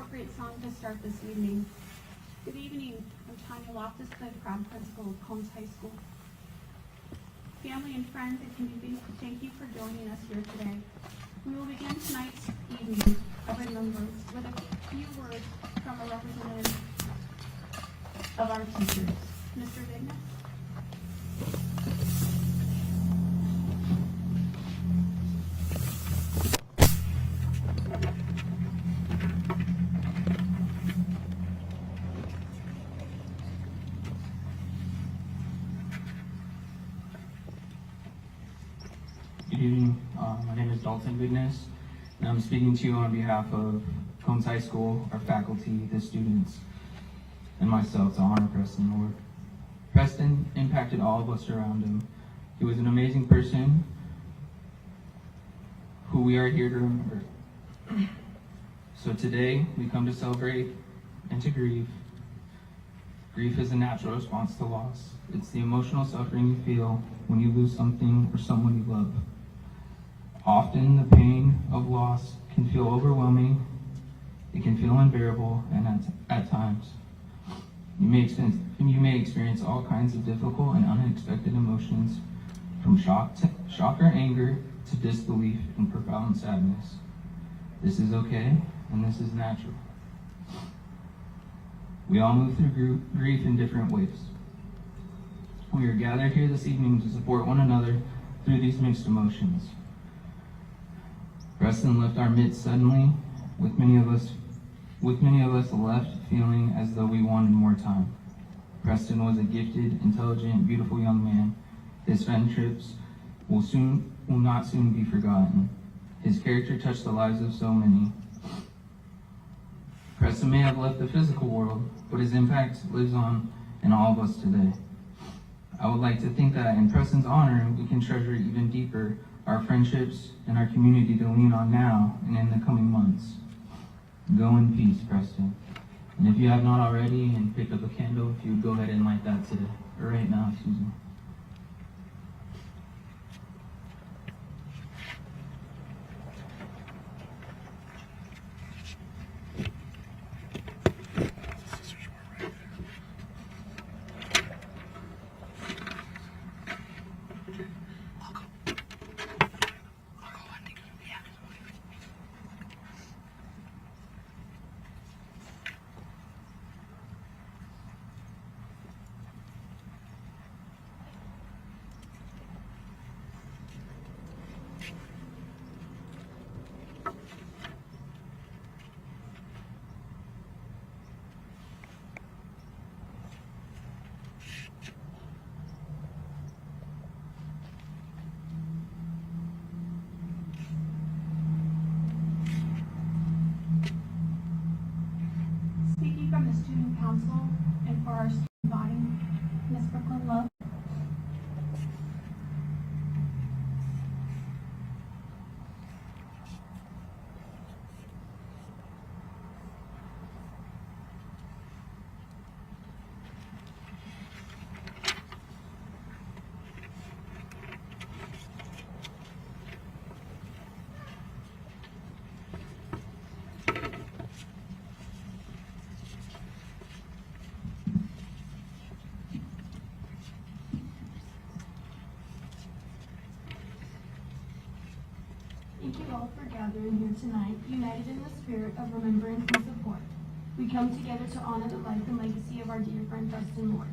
appropriate song to start this evening. Good evening. I'm Tanya Loftus, the proud principal of Combs High School. Family and friends, it can be thank you for joining us here today. We will begin tonight's evening of remembrance with a few words from a representative of our teachers. Mr. Vigna. Good evening. My name is Dalton Vignes, and I'm speaking to you on behalf of Combs High School, our faculty, the students, and myself to honor Preston Lord. Preston impacted all of us around him. He was an amazing person who we are here to remember. So today, we come to celebrate and to grieve. Grief is a natural response to loss. It's the emotional suffering you feel when you lose something or someone you love. Often the pain of loss can feel overwhelming, it can feel unbearable, and at times you may experience all kinds of difficult and unexpected emotions, from shock or anger to disbelief and profound sadness. This is okay, and this is natural. We all move through grief in different ways. We are gathered here this evening to support one another through these mixed emotions. Preston left our midst suddenly, with many of us left feeling as though we wanted more time. Preston was a gifted, intelligent, beautiful young man. His friendships will not soon be forgotten. His character touched the lives of so many. Preston may have left the physical world, but his impact lives on in all of us today. I would like to think that in Preston's honor, we can treasure even deeper our friendships and our community to lean on now and in the coming months. Go in peace, Preston. And if you have not already and picked up a candle, if you would go ahead and light that today, or right now, excuse me. Speaking from the student council and for our student body, Ms. Brooklyn Love. Thank you all for gathering here tonight, united in the spirit of remembrance and support. We come together to honor the life and legacy of our dear friend Preston Lord.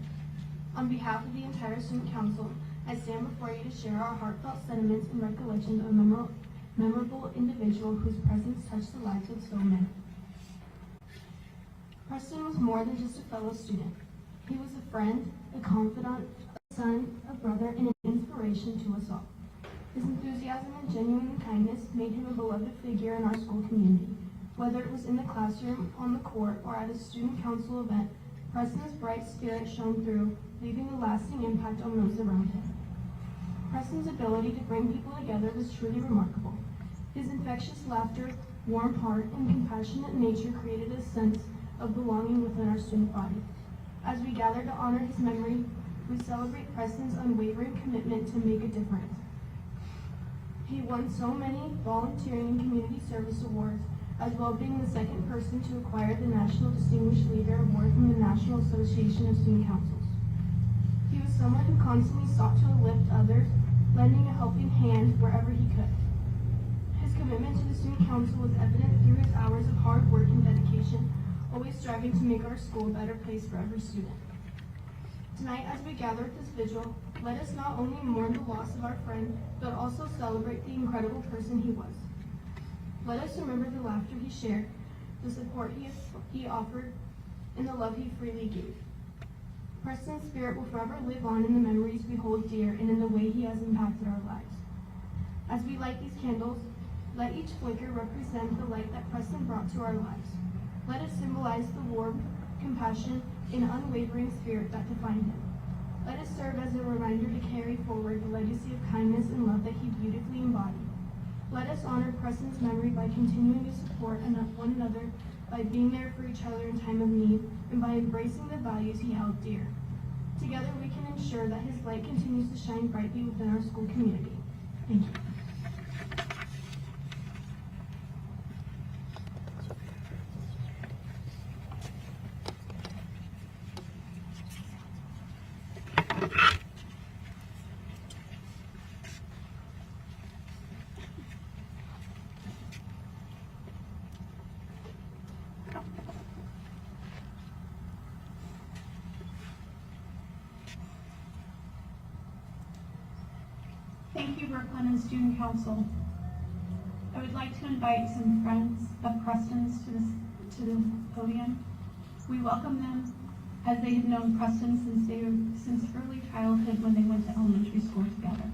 On behalf of the entire student council, I stand before you to share our heartfelt sentiments and recollections of a memorable individual whose presence touched the lives of so many. Preston was more than just a fellow student. He was a friend, a confidant, a son, a brother, and an inspiration to us all. His enthusiasm and genuine kindness made him a beloved figure in our school community. Whether it was in the classroom, on the court, or at a student council event, Preston's bright spirit shone through, leaving a lasting impact on those around him. Preston's ability to bring people together was truly remarkable. His infectious laughter, warm heart, and compassionate nature created a sense of belonging within our student body. As we gather to honor his memory, we celebrate Preston's unwavering commitment to make a difference. He won so many volunteering and community service awards, as well being the second person to acquire the National Distinguished Leader Award from the National Association of Student Councils. He was someone who constantly sought to uplift others, lending a helping hand wherever he could. His commitment to the Student Council was evident through his hours of hard work and dedication, always striving to make our school a better place for every student. Tonight, as we gather at this vigil, let us not only mourn the loss of our friend, but also celebrate the incredible person he was. Let us remember the laughter he shared, the support he offered, and the love he freely gave. Preston's spirit will forever live on in the memories we hold dear and in the way he has impacted our lives. As we light these candles, let each flicker represent the light that Preston brought to our lives. Let it symbolize the warmth, compassion, and unwavering spirit that defined him. Let it serve as a reminder to carry forward the legacy of kindness and love that he beautifully embodied. Let us honor Preston's memory by continuing to support one another, by being there for each other in time of need, and by embracing the values he held dear. Together we can ensure that his light continues to shine brightly within our school community. Thank you. Thank you, Brooklyn and Student Council. I would like to invite some friends of Preston's to the podium. We welcome them as they have known Preston since early childhood when they went to elementary school together.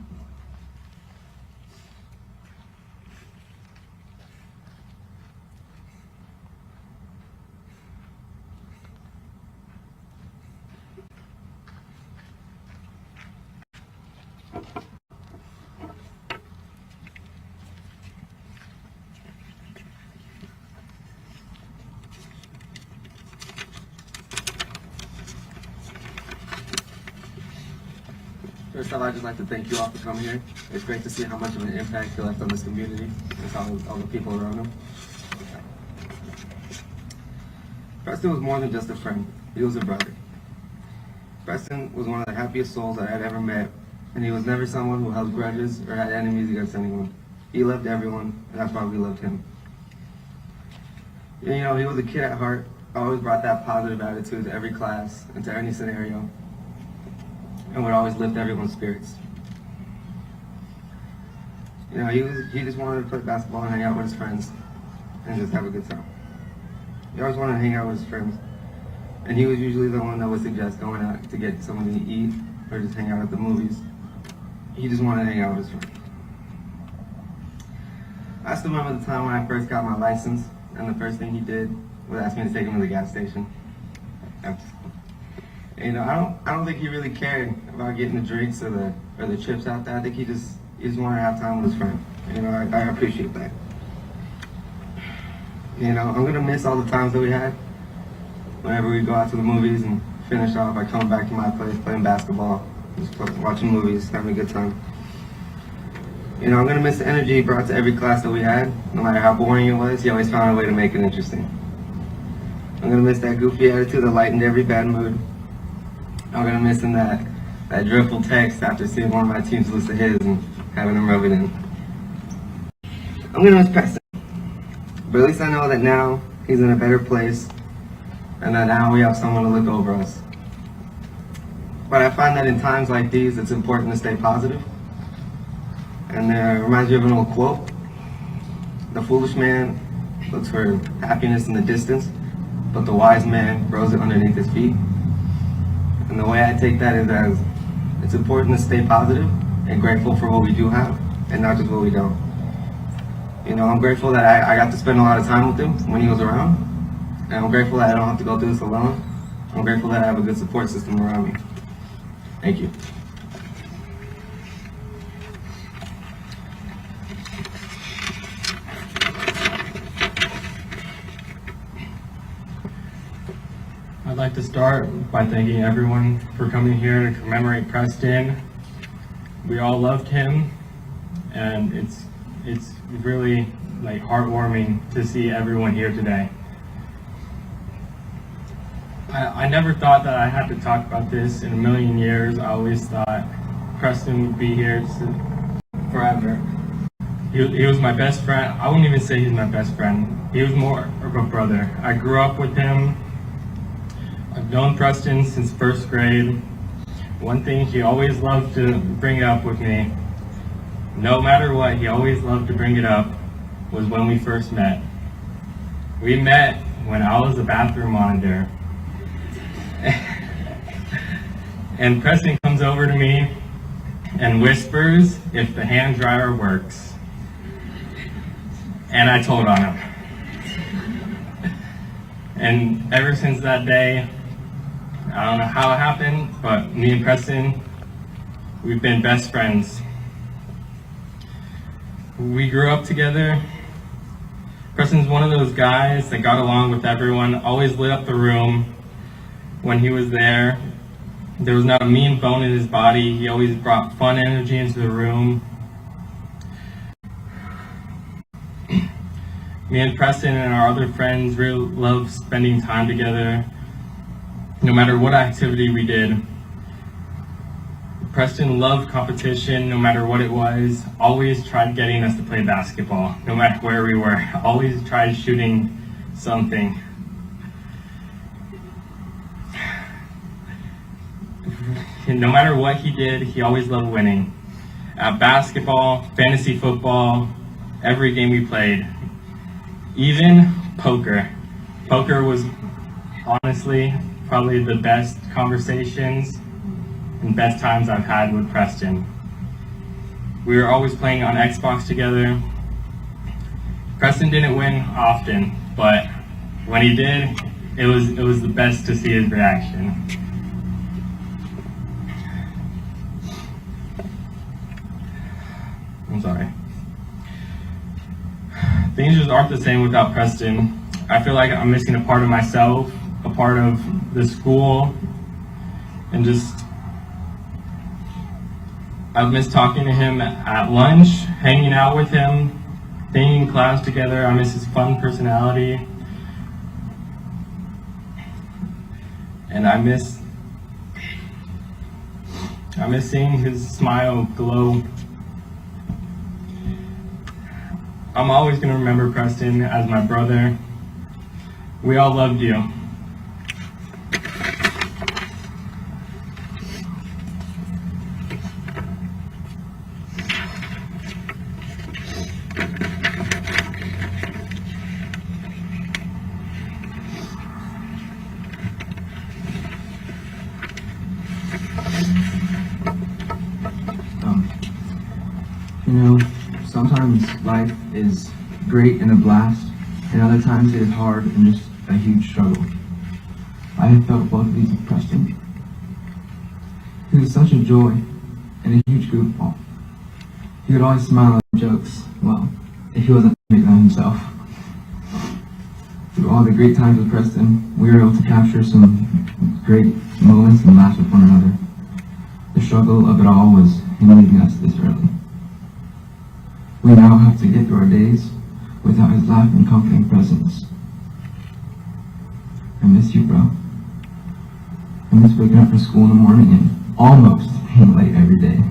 First off, I'd just like to thank you all for coming here. It's great to see how much of an impact he left on this community and all the people around him. Preston was more than just a friend. He was a brother. Preston was one of the happiest souls I had ever met, and he was never someone who held grudges or had enemies against anyone. He loved everyone, and that's why we loved him. You know, he was a kid at heart, always brought that positive attitude to every class and to any scenario, and would always lift everyone's spirits. You know, he just wanted to play basketball and hang out with his friends and just have a good time. He always wanted to hang out with his friends. And he was usually the one that would suggest going out to get something to eat or just hang out at the movies. He just wanted to hang out with his friends. I still remember the time when I first got my license, and the first thing he did was ask me to take him to the gas station. You know, I don't think he really cared about getting the drinks or the chips out there. I think he just wanted to have time with his friend. You know, I appreciate that. You know, I'm gonna miss all the times that we had. Whenever we go out to the movies and finish off by coming back to my place, playing basketball, just watching movies, having a good time. You know, I'm gonna miss the energy he brought to every class that we had. No matter how boring it was, he always found a way to make it interesting. I'm gonna miss that goofy attitude that lightened every bad mood. I'm gonna miss him that dreadful text after seeing one of my teams lose to his and having him rub it in. I'm gonna miss Preston. But at least I know that now he's in a better place and that now we have someone to look over us. But I find that in times like these, it's important to stay positive. And it reminds me of an old quote. The foolish man looks for happiness in the distance, but the wise man grows it underneath his feet. And the way I take that is as it's important to stay positive and grateful for what we do have and not just what we don't. You know, I'm grateful that I got to spend a lot of time with him when he was around. And I'm grateful that I don't have to go through this alone. I'm grateful that I have a good support system around me. Thank you. I'd like to start by thanking everyone for coming here to commemorate Preston. We all loved him, and it's really heartwarming to see everyone here today. I never thought that I had to talk about this in a million years. I always thought Preston would be here forever. He was my best friend. I wouldn't even say he's my best friend. He was more of a brother. I grew up with him. I've known Preston since first grade. One thing he always loved to bring up with me, no matter what, he always loved to bring it up, was when we first met. We met when I was a bathroom monitor. And Preston comes over to me and whispers if the hand dryer works. And I told on him. And ever since that day, I don't know how it happened, but me and Preston, we've been best friends. We grew up together. Preston's one of those guys that got along with everyone, always lit up the room when he was there. There was not a mean bone in his body. He always brought fun energy into the room. Me and Preston and our other friends really loved spending time together. No matter what activity we did. Preston loved competition, no matter what it was. Always tried getting us to play basketball, no matter where we were. Always tried shooting something. No matter what he did, he always loved winning. At basketball, fantasy football, every game we played. Even poker. Poker was honestly probably the best conversations and best times I've had with Preston. We were always playing on Xbox together. Preston didn't win often, but when he did, it was the best to see his reaction. I'm sorry. Things just aren't the same without Preston. I feel like I'm missing a part of myself, a part of the school, and just I've missed talking to him at lunch, hanging out with him, being in class together. I miss his fun personality. And I miss seeing his smile glow. I'm always going to remember Preston as my brother. We all loved you. Sometimes life is great and a blast, and other times it is hard and just a huge struggle. I have felt both of these with Preston. He was such a joy and a huge goofball. He would always smile at jokes, well, if he wasn't making them himself. Through all the great times with Preston, we were able to capture some great moments and laughs with one another. The struggle of it all was him leaving us this early. We now have to get through our days without his laughing, comforting presence. I miss you, bro. I miss waking up for school in the morning and almost being late every day.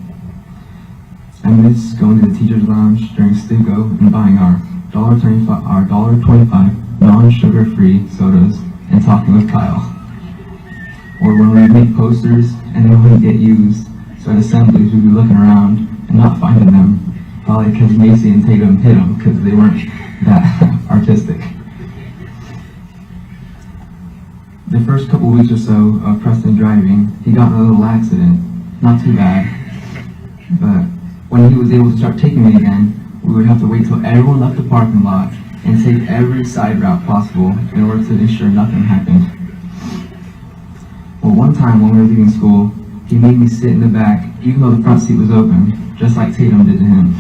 I miss going to the teacher's lounge during Stugo and buying our $1.25 non-sugar-free sodas and talking with Kyle. Or when we would make posters and they wouldn't get used, so at assemblies we'd be looking around and not finding them. Probably because Macy and Tatum hit them because they weren't that artistic. The first couple weeks or so of Preston driving, he got in a little accident. Not too bad. But when he was able to start taking me again, we would have to wait till everyone left the parking lot and take every side route possible in order to ensure nothing happened. Well, one time when we were leaving school, he made me sit in the back even though the front seat was open, just like Tatum did to him.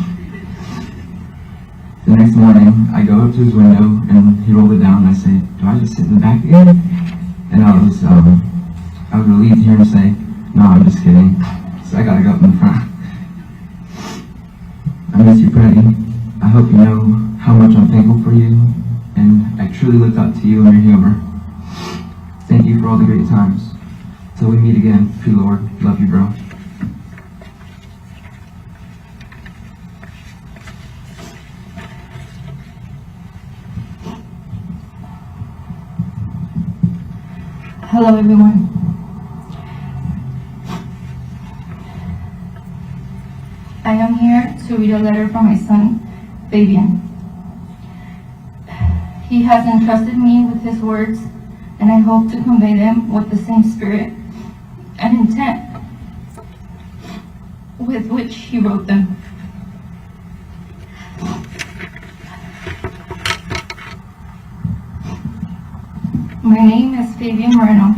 The next morning, I go up to his window and he rolled it down and I say, "Do I just sit in the back again?" And I was relieved to hear him say, "No, I'm just kidding." So I gotta go up in the front. I miss you, Freddie. I hope you know how much I'm thankful for you, and I truly looked up to you and your humor. Thank you for all the great times. Till we meet again, Preston Lord. Love you, bro. Hello, everyone. I am here to read a letter from my son, Fabian. He has entrusted me with his words, and I hope to convey them with the same spirit and intent with which he wrote them. My name is Fabian Moreno.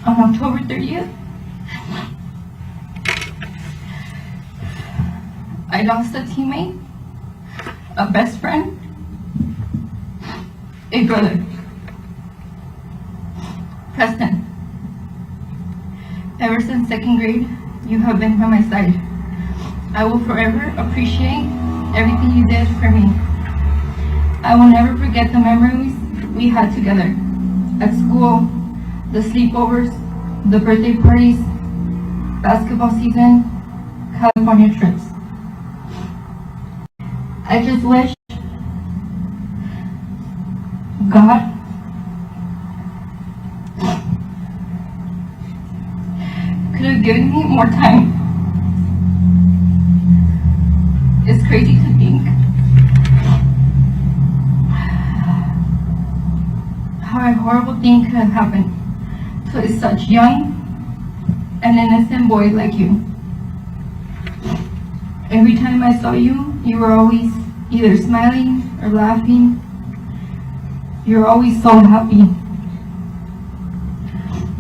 On October 30th, I lost a teammate, a best friend, a brother. Preston, ever since second grade, you have been by my side. I will forever appreciate everything you did for me. I will never forget the memories we had together at school, the sleepovers, the birthday parties, basketball season, California trips. I just wish God could have given me more time. It's crazy to think how a horrible thing could have happened to such young and innocent boy like you. Every time I saw you, you were always either smiling or laughing. You're always so happy.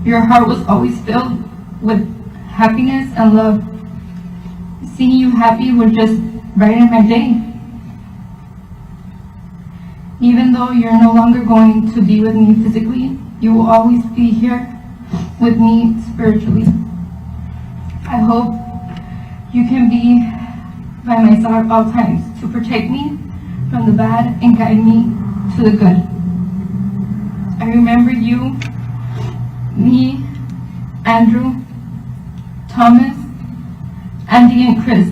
Your heart was always filled with happiness and love. Seeing you happy would just brighten my day. Even though you're no longer going to be with me physically, you will always be here with me spiritually. I hope you can be by my side at all times to protect me from the bad and guide me to the good. I remember you, me, Andrew, Thomas, Andy, and Chris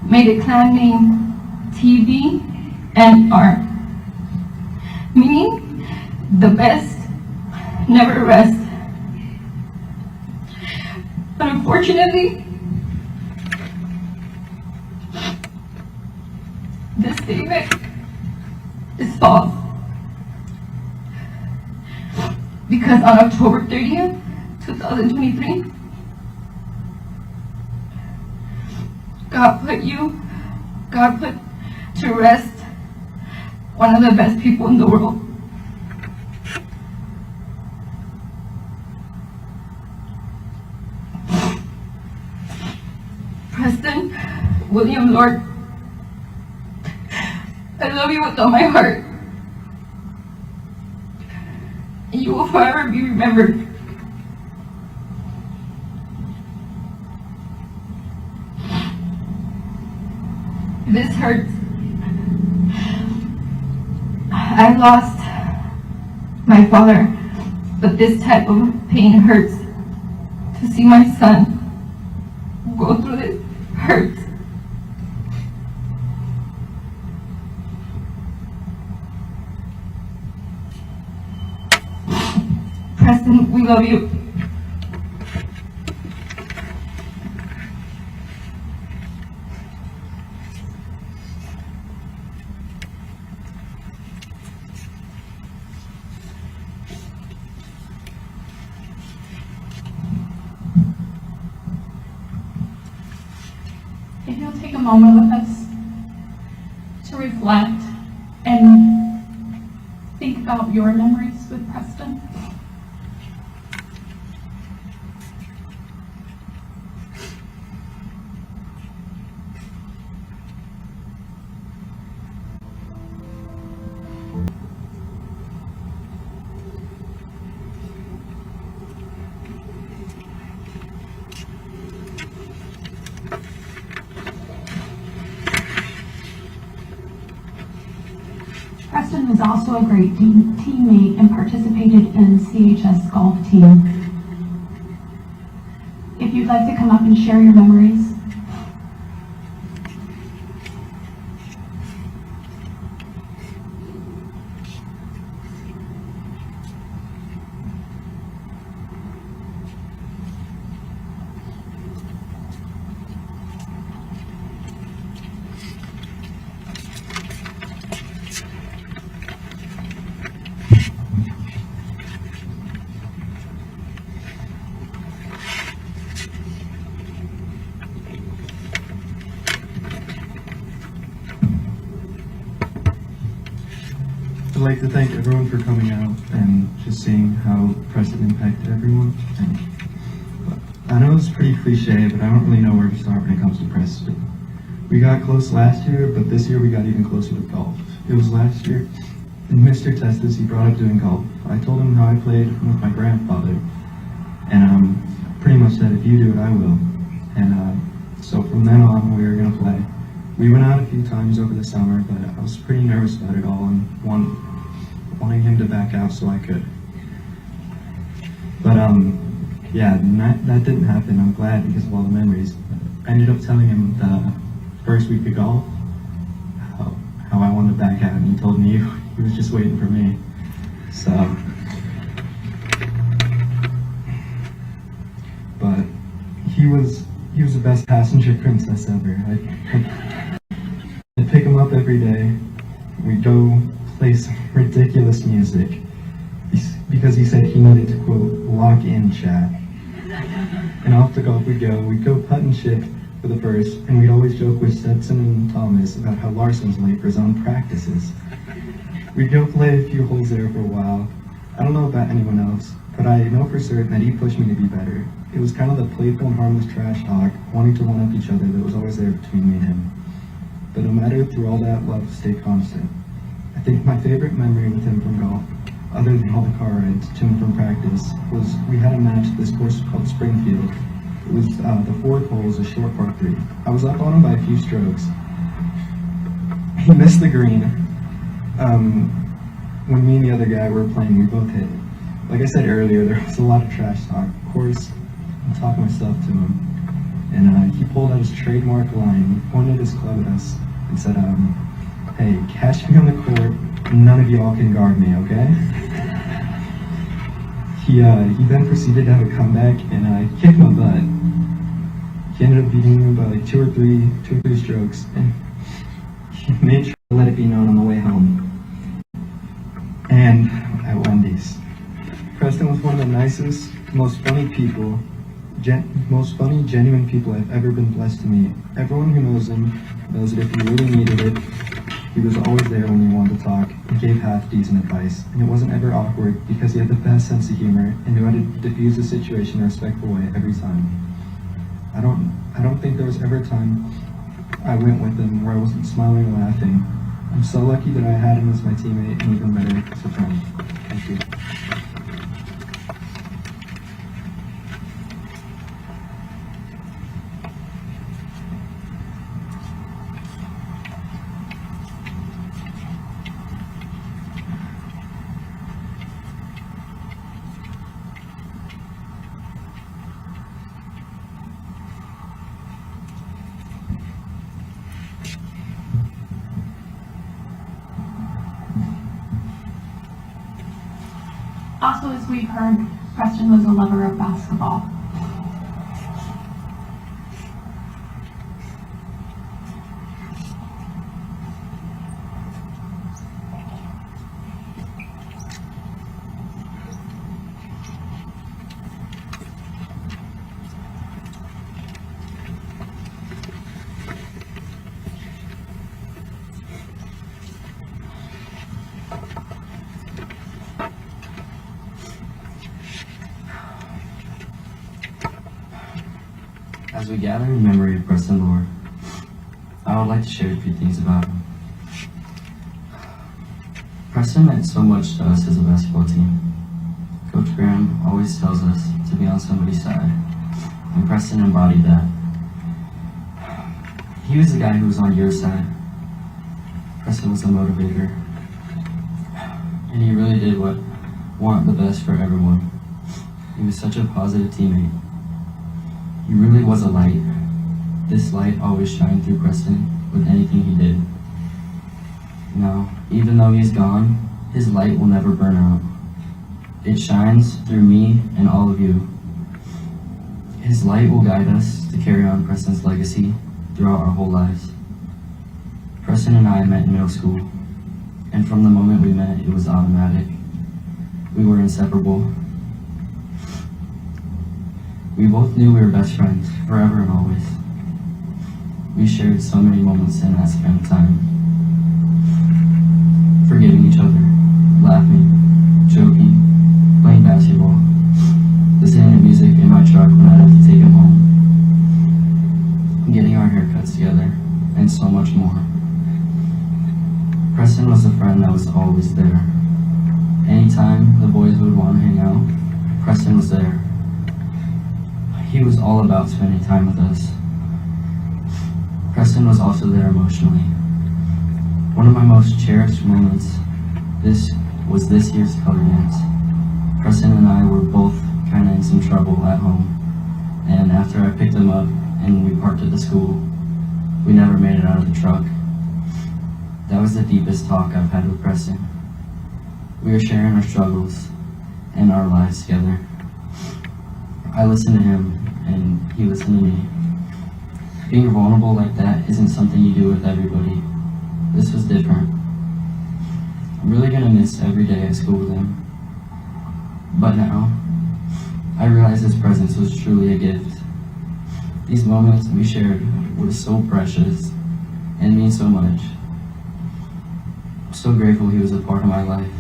made a clan named TV and R, meaning the best never rest. But unfortunately, this statement is false. Because on October 30th, 2023, God put to rest one of the best people in the world. Preston William Lord, I love you with all my heart. And you will forever be remembered. This hurts. I lost my father, but this type of pain hurts. To see my son go through this hurts. Preston, we love you. If you'll take a moment with us to reflect and think about your memories with Preston. Preston was also a great teammate and participated in CHS golf team. If you'd like to come up and share your memories. I'd like to thank everyone for coming out and just seeing how Preston impacted everyone. And I know it's pretty cliche, but I don't really know where to start when it comes to Preston. We got close last year, but this year we got even closer with golf. It was last year, in Mr. Testis, he brought up doing golf. I told him how I played with my grandfather, and pretty much said, if you do it, I will. And so from then on, we were going to play. We went out a few times over the summer, but I was pretty nervous about it all and wanting him to back out so I could. But yeah, that didn't happen. I'm glad because of all the memories. I ended up telling him the first week of golf how I wanted to back out, and he told me he was just waiting for me. So, but he was the best passenger princess ever. I'd pick him up every day. We'd go play some ridiculous music because he said he needed to, quote, lock in chat. And off to golf we'd go putt and chip for the first, and we'd always joke with Stetson and Thomas about how Larson's late for his own practices. We'd go play a few holes there for a while. I don't know about anyone else, but I know for certain that he pushed me to be better. It was kind of the playful and harmless trash talk, wanting to one-up each other that was always there between me and him. But no matter, through all that, love stayed constant. I think my favorite memory with him from golf, other than all the car rides to and from practice, was we had a match at this course called Springfield. It was the fourth hole was a short par 3. I was up on him by a few strokes. He missed the green. When me and the other guy were playing, we both hit. Like I said earlier, there was a lot of trash talk. Of course, I'm talking myself to him. And he pulled out his trademark line, pointed his club at us, and said, hey, catch me on the court, none of y'all can guard me, okay? He then proceeded to have a comeback and kicked my butt. He ended up beating me by like two or three strokes, and he made sure to let it be known on the way home. And at Wendy's. Preston was one of the nicest, most funny people, most funny, genuine people I've ever been blessed to meet. Everyone who knows him knows that if he really needed it, he was always there when he wanted to talk and gave half-decent advice. And it wasn't ever awkward because he had the best sense of humor and knew how to diffuse the situation in a respectful way every time. I don't think there was ever a time I went with him where I wasn't smiling and laughing. I'm so lucky that I had him as my teammate and even better as a friend. Thank you. Also, as we've heard, Preston was a lover of basketball. As we gather in memory of Preston Lord, I would like to share a few things about him. Preston meant so much to us as a basketball team. Coach Graham always tells us to be on somebody's side, and Preston embodied that. He was the guy who was on your side. Preston was a motivator. and he really did want the best for everyone. He was such a positive teammate. He really was a light. This light always shined through Preston with anything he did. Now, even though he's gone, his light will never burn out. It shines through me and all of you. His light will guide us to carry on Preston's legacy throughout our whole lives. Preston and I met in middle school, and from the moment we met, it was automatic. We were inseparable. We both knew we were best friends, forever and always. We shared so many moments in that span of time. Forgiving each other, laughing, joking, playing basketball, listening to music in my truck when I'd have to take him home, getting our haircuts together, and so much more. Preston was a friend that was always there. Anytime the boys would want to hang out, Preston was there. He was all about spending time with us. Preston was also there emotionally. One of my most cherished moments was this year's color dance. Preston and I were both kind of in some trouble at home, and after I picked him up and we parked at the school, we never made it out of the truck. That was the deepest talk I've had with Preston. We were sharing our struggles and our lives together. I listened to him and he listened to me. Being vulnerable like that isn't something you do with everybody. This was different. I'm really gonna miss every day at school with him. But now, I realize his presence was truly a gift. These moments we shared were so precious and mean so much. I'm so grateful he was a part of my life.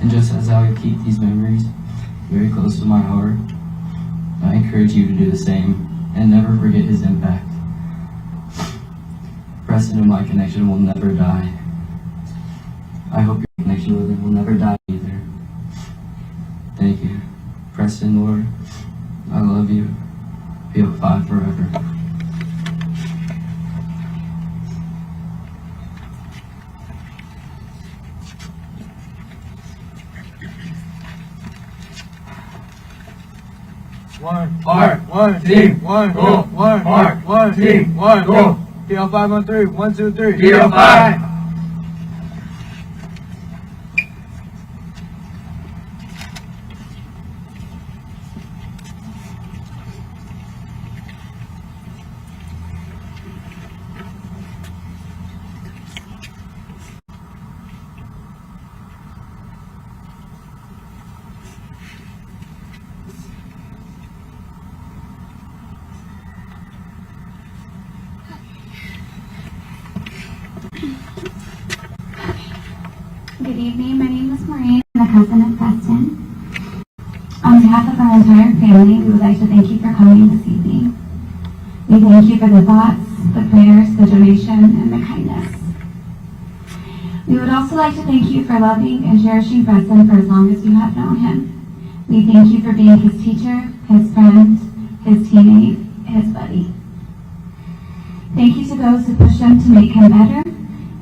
And just as I would keep these memories very close to my heart, I encourage you to do the same and never forget his impact. Preston and my connection will never die. I hope your connection with him will never die either. Thank you. Preston Lord, I love you. PO5 forever. One team, one goal, one team, one goal. PL5 on 3, 1, 2, 3. PL5. Good evening, my name is Maureen. I'm a cousin of Preston. On behalf of our entire family, we would like to thank you for coming this evening. We thank you for the thoughts, the prayers, the donation, and the kindness. We would also like to thank you for loving and cherishing Preston for as long as you have known him. We thank you for being his teacher, his friend, his teammate, his buddy. Thank you to those who pushed him to make him better.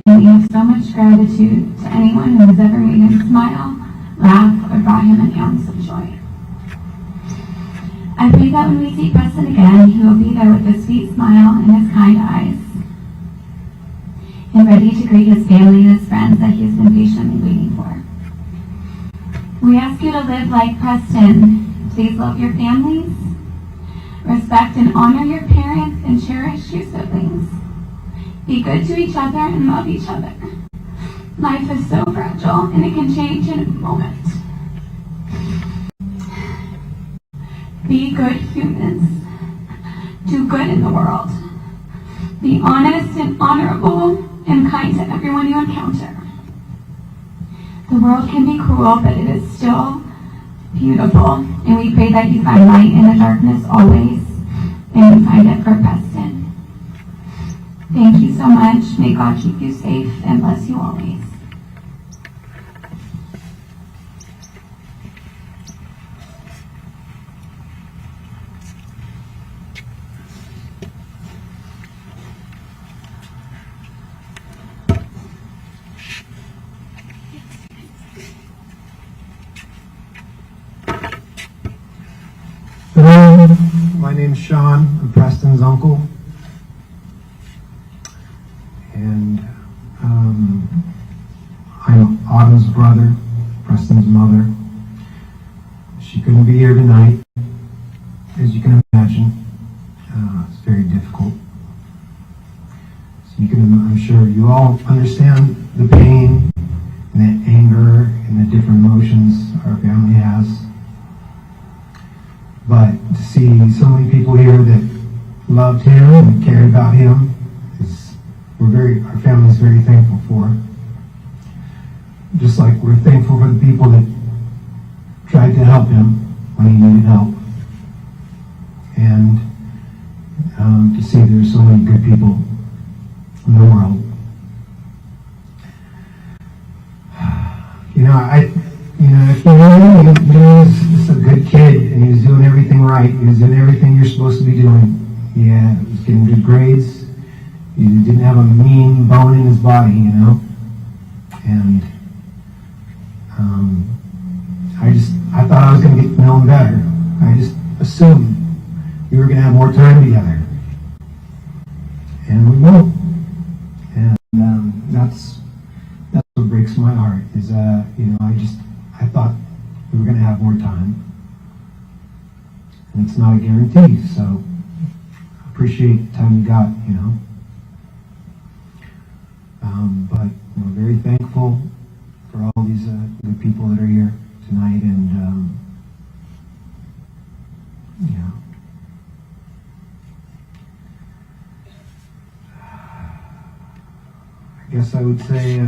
And we have so much gratitude to anyone who has ever made him smile, laugh, or brought him an ounce of joy. I pray that when we see Preston again, he will be there with a sweet smile and his kind eyes, and ready to greet his family and his friends that he has been patiently waiting for. We ask you to live like Preston. Please love your families, respect and honor your parents, and cherish your siblings. Be good to each other and love each other. Life is so fragile and it can change in a moment. Be good humans. Do good in the world. Be honest and honorable and kind to everyone you encounter. The world can be cruel, but it is still beautiful, and we pray that you find light in the darkness always, and you find it for Preston. Thank you so much. May God keep you safe and bless you always. My name's Sean. I'm Preston's uncle. And I'm Autumn's brother, Preston's mother. She couldn't be here tonight, as you can imagine. It's very difficult. So I'm sure you all understand the pain and the anger and the different emotions our family has. But to see so many people here that loved him and cared about him, our family is very thankful for. Just like we're thankful for the people that tried to help him when he needed help. And to see there's so many good people in the world. If you knew him, he was just a good kid, and he was doing everything right. He was doing everything you're supposed to be doing. Yeah, he was getting good grades. He didn't have a mean bone in his body, And I thought I was going to get to know him better. I just assumed we were going to have more time together. And we will. And that's what breaks my heart is, I thought we were going to have more time. And it's not a guarantee, so I appreciate the time you got, But we're very thankful for all these good people that are here tonight, and I guess I would say, I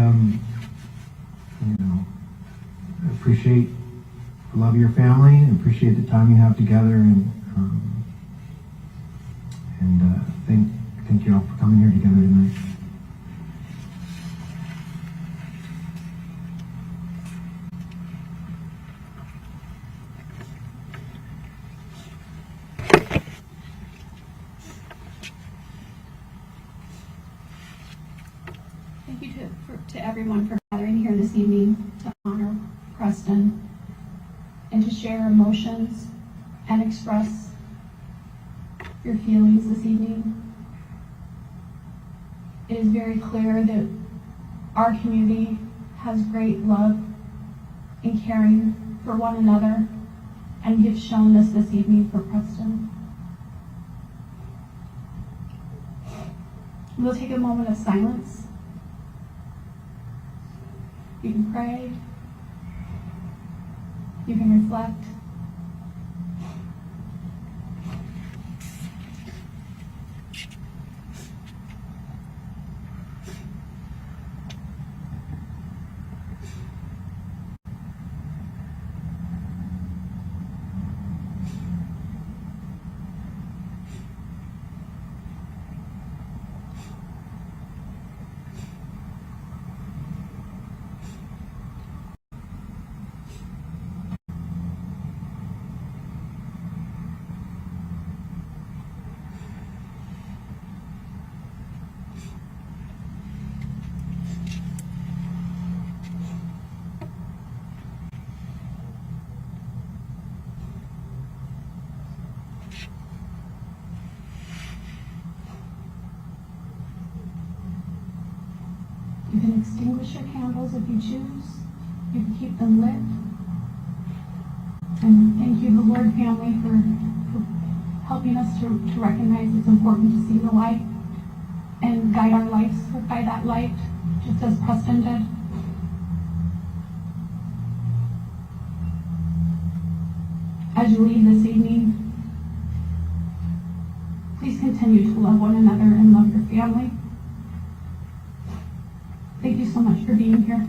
appreciate the love of your family, and appreciate the time you have together, and thank you all for coming here together tonight. Thank you to everyone for gathering here this evening to honor Preston and to share emotions and express your feelings this evening. It is very clear that our community has great love and caring for one another, and you've shown this evening for Preston. We'll take a moment of silence. You can pray. You can reflect. You can extinguish your candles if you choose. You can keep them lit. And thank you, the Lord family, for helping us to recognize it's important to see the light and guide our lives by that light, just as Preston did. As you leave this evening, please continue to love one another and love your family. Thank you so much for being here.